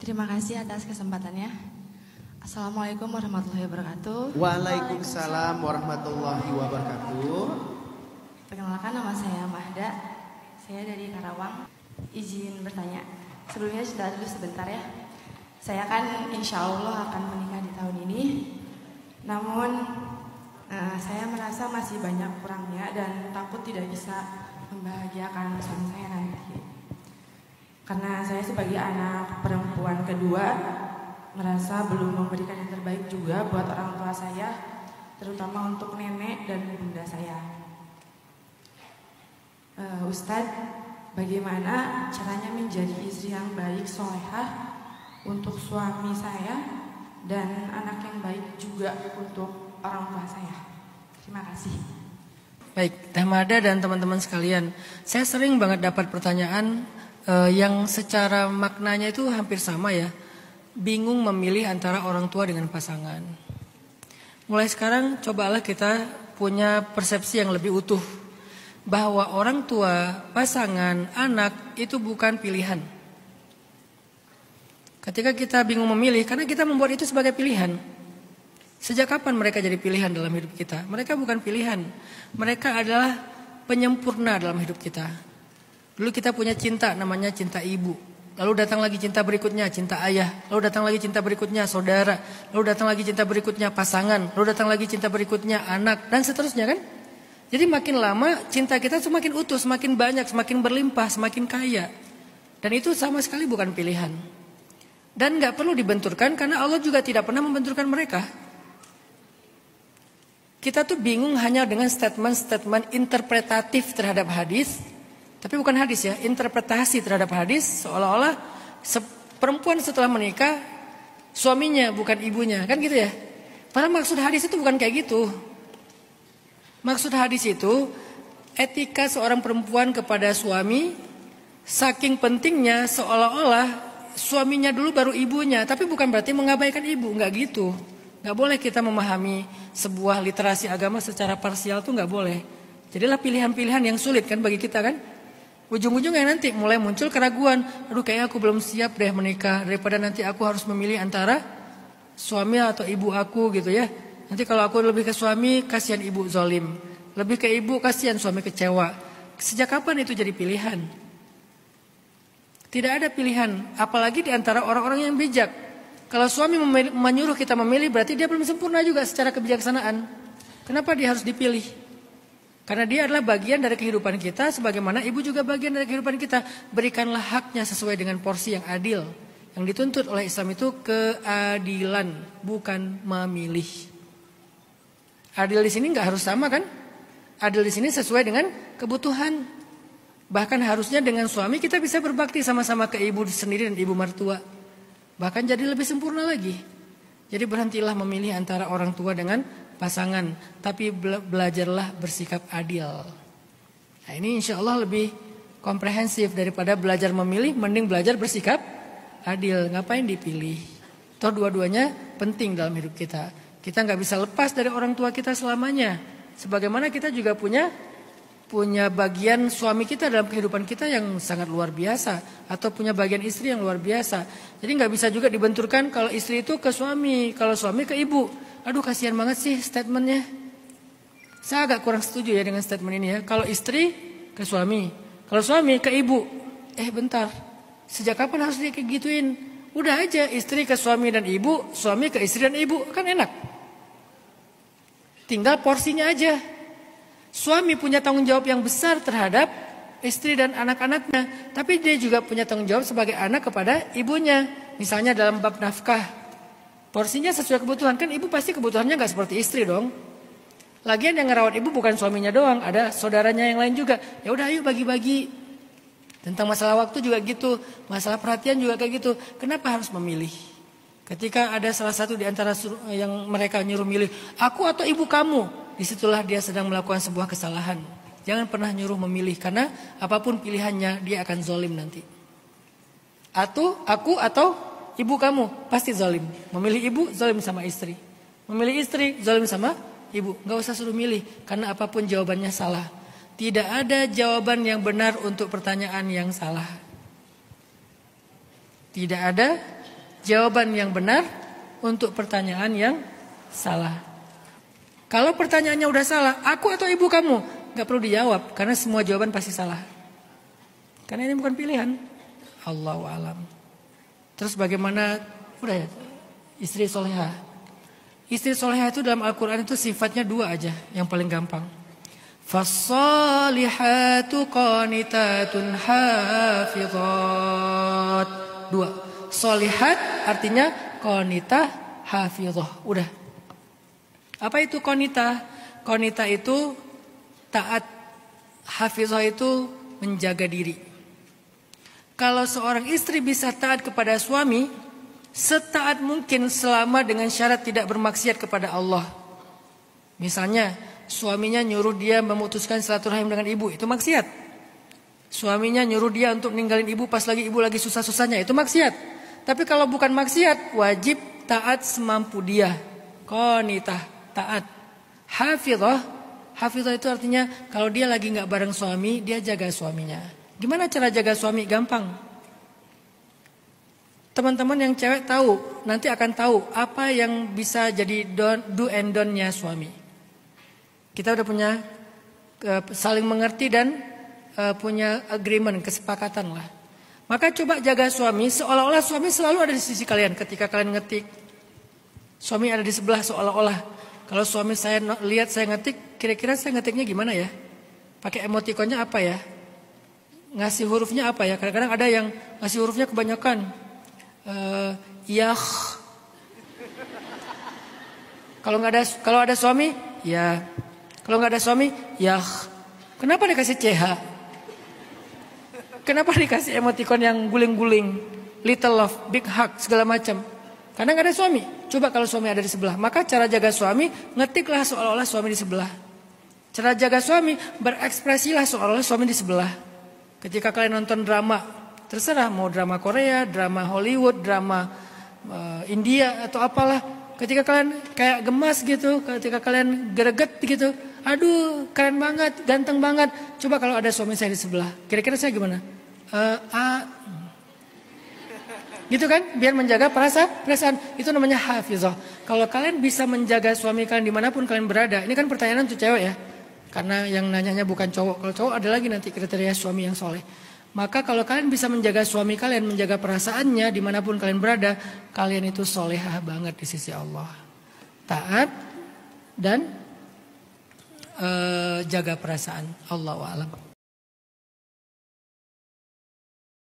Terima kasih atas kesempatannya. Assalamualaikum warahmatullahi wabarakatuh. Waalaikumsalam warahmatullahi wabarakatuh. Perkenalkan, nama saya Mahda. Saya dari Karawang. Izin bertanya. Sebelumnya sudah dulu sebentar ya. Saya kan insya Allah akan menikah di tahun ini. Namun saya merasa masih banyak kurangnya dan takut tidak bisa membahagiakan suami saya nanti. Karena saya sebagai anak perempuan kedua merasa belum memberikan yang terbaik juga buat orang tua saya, terutama untuk nenek dan bunda saya. Ustadz, bagaimana caranya menjadi istri yang baik, solehah untuk suami saya dan anak yang baik juga untuk orang tua saya? Terima kasih. Baik, Teh Mada dan teman-teman sekalian, saya sering banget dapat pertanyaan yang secara maknanya itu hampir sama ya. Bingung memilih antara orang tua dengan pasangan. Mulai sekarang cobalah kita punya persepsi yang lebih utuh. Bahwa orang tua, pasangan, anak itu bukan pilihan. Ketika kita bingung memilih, karena kita membuat itu sebagai pilihan. Sejak kapan mereka jadi pilihan dalam hidup kita? Mereka bukan pilihan. Mereka adalah penyempurna dalam hidup kita. Dulu kita punya cinta, namanya cinta ibu. Lalu datang lagi cinta berikutnya, cinta ayah. Lalu datang lagi cinta berikutnya, saudara. Lalu datang lagi cinta berikutnya, pasangan. Lalu datang lagi cinta berikutnya, anak. Dan seterusnya kan. Jadi makin lama cinta kita semakin utuh, semakin banyak, semakin berlimpah, semakin kaya. Dan itu sama sekali bukan pilihan. Dan gak perlu dibenturkan karena Allah juga tidak pernah membenturkan mereka. Kita tuh bingung hanya dengan statement-statement interpretatif terhadap hadis. Tapi bukan hadis ya, interpretasi terhadap hadis seolah-olah perempuan setelah menikah suaminya bukan ibunya, kan gitu ya. Padahal maksud hadis itu bukan kayak gitu. Maksud hadis itu etika seorang perempuan kepada suami saking pentingnya seolah-olah suaminya dulu baru ibunya, tapi bukan berarti mengabaikan ibu, nggak gitu. Nggak boleh kita memahami sebuah literasi agama secara parsial tuh nggak boleh. Jadilah pilihan-pilihan yang sulit kan bagi kita kan. Ujung-ujungnya nanti mulai muncul keraguan. Aduh kayaknya aku belum siap deh menikah. Daripada nanti aku harus memilih antara suami atau ibu aku gitu ya. Nanti kalau aku lebih ke suami, kasihan ibu zalim. Lebih ke ibu, kasihan suami kecewa. Sejak kapan itu jadi pilihan? Tidak ada pilihan. Apalagi di antara orang-orang yang bijak. Kalau suami menyuruh kita memilih, berarti dia belum sempurna juga secara kebijaksanaan. Kenapa dia harus dipilih? Karena dia adalah bagian dari kehidupan kita, sebagaimana ibu juga bagian dari kehidupan kita. Berikanlah haknya sesuai dengan porsi yang adil. Yang dituntut oleh Islam itu keadilan, bukan memilih. Adil di sini nggak harus sama kan? Adil di sini sesuai dengan kebutuhan. Bahkan harusnya dengan suami kita bisa berbakti sama-sama ke ibu sendiri dan ibu mertua. Bahkan jadi lebih sempurna lagi. Jadi berhentilah memilih antara orang tua dengan pasangan, tapi belajarlah bersikap adil. Nah ini insya Allah lebih komprehensif daripada belajar memilih, mending belajar bersikap adil. Ngapain dipilih? Toh dua-duanya penting dalam hidup kita. Kita nggak bisa lepas dari orang tua kita selamanya. Sebagaimana kita juga punya bagian suami kita dalam kehidupan kita yang sangat luar biasa, atau punya bagian istri yang luar biasa. Jadi nggak bisa juga dibenturkan kalau istri itu ke suami, kalau suami ke ibu. Aduh kasihan banget sih statementnya. Saya agak kurang setuju ya dengan statement ini ya. Kalau istri ke suami, kalau suami ke ibu. Bentar, sejak kapan harus dia kayak gituin? Udah aja istri ke suami dan ibu, suami ke istri dan ibu, kan enak. Tinggal porsinya aja. Suami punya tanggung jawab yang besar terhadap istri dan anak-anaknya. Tapi dia juga punya tanggung jawab sebagai anak kepada ibunya. Misalnya dalam bab nafkah. Porsinya sesuai kebutuhan. Kan ibu pasti kebutuhannya gak seperti istri dong. Lagian yang ngerawat ibu bukan suaminya doang. Ada saudaranya yang lain juga. Ya udah ayo bagi-bagi. Tentang masalah waktu juga gitu. Masalah perhatian juga kayak gitu. Kenapa harus memilih? Ketika ada salah satu di antara yang mereka nyuruh milih. Aku atau ibu kamu. Disitulah dia sedang melakukan sebuah kesalahan. Jangan pernah nyuruh memilih. Karena apapun pilihannya dia akan zalim nanti. Atau aku atau ibu kamu pasti zalim. Memilih ibu zalim sama istri. Memilih istri zalim sama ibu. Gak usah suruh milih. Karena apapun jawabannya salah. Tidak ada jawaban yang benar untuk pertanyaan yang salah. Tidak ada jawaban yang benar untuk pertanyaan yang salah. Kalau pertanyaannya udah salah, aku atau ibu kamu, gak perlu dijawab karena semua jawaban pasti salah. Karena ini bukan pilihan. Allahu a'lam. Terus bagaimana udah ya, istri solehah. Istri solehah itu dalam Al-Quran itu sifatnya 2 aja yang paling gampang. Fassalihatu qanitatun hafizat. 2. Solihat artinya qanitah hafizah. Udah. Apa itu qanitah? Qanitah itu taat. Hafizah itu menjaga diri. Kalau seorang istri bisa taat kepada suami, setaat mungkin selama dengan syarat tidak bermaksiat kepada Allah. Misalnya, suaminya nyuruh dia memutuskan silaturahim dengan ibu, itu maksiat. Suaminya nyuruh dia untuk ninggalin ibu pas lagi ibu lagi susah-susahnya, itu maksiat. Tapi kalau bukan maksiat, wajib taat semampu dia. Qanitah, taat. Hafizah, hafizah itu artinya kalau dia lagi gak bareng suami, dia jaga suaminya. Gimana cara jaga suami? Gampang. Teman-teman yang cewek tahu, nanti akan tahu apa yang bisa jadi do and don't-nya suami. Kita udah punya saling mengerti dan punya agreement, kesepakatan lah. Maka coba jaga suami seolah-olah suami selalu ada di sisi kalian. Ketika kalian ngetik, suami ada di sebelah seolah-olah. Kalau suami saya lihat saya ngetik, kira-kira saya ngetiknya gimana ya? Pakai emotikonnya apa ya? Ngasih hurufnya apa ya? Kadang-kadang ada yang ngasih hurufnya kebanyakan. Yah. Kalau ada suami, ya. Kalau nggak ada suami, yah. Kenapa dikasih CH? Kenapa dikasih emoticon yang guling-guling, little love, big hug, segala macam? Karena nggak ada suami. Coba kalau suami ada di sebelah, maka cara jaga suami ngetiklah seolah-olah suami di sebelah. Cara jaga suami berekspresilah seolah-olah suami di sebelah. Ketika kalian nonton drama, terserah mau drama Korea, drama Hollywood, drama India atau apalah. Ketika kalian kayak gemas gitu, ketika kalian greget gitu, aduh keren banget, ganteng banget. Coba kalau ada suami saya di sebelah, kira-kira saya gimana? Gitu kan? Biar menjaga perasaan. Itu namanya hafizah. Kalau kalian bisa menjaga suami kalian dimanapun kalian berada, ini kan pertanyaan untuk cewek ya. Karena yang nanyanya bukan cowok. Kalau cowok ada lagi nanti kriteria suami yang soleh. Maka kalau kalian bisa menjaga suami kalian, menjaga perasaannya dimanapun kalian berada, kalian itu solehah banget di sisi Allah. Taat dan jaga perasaan. Allahu a'lam.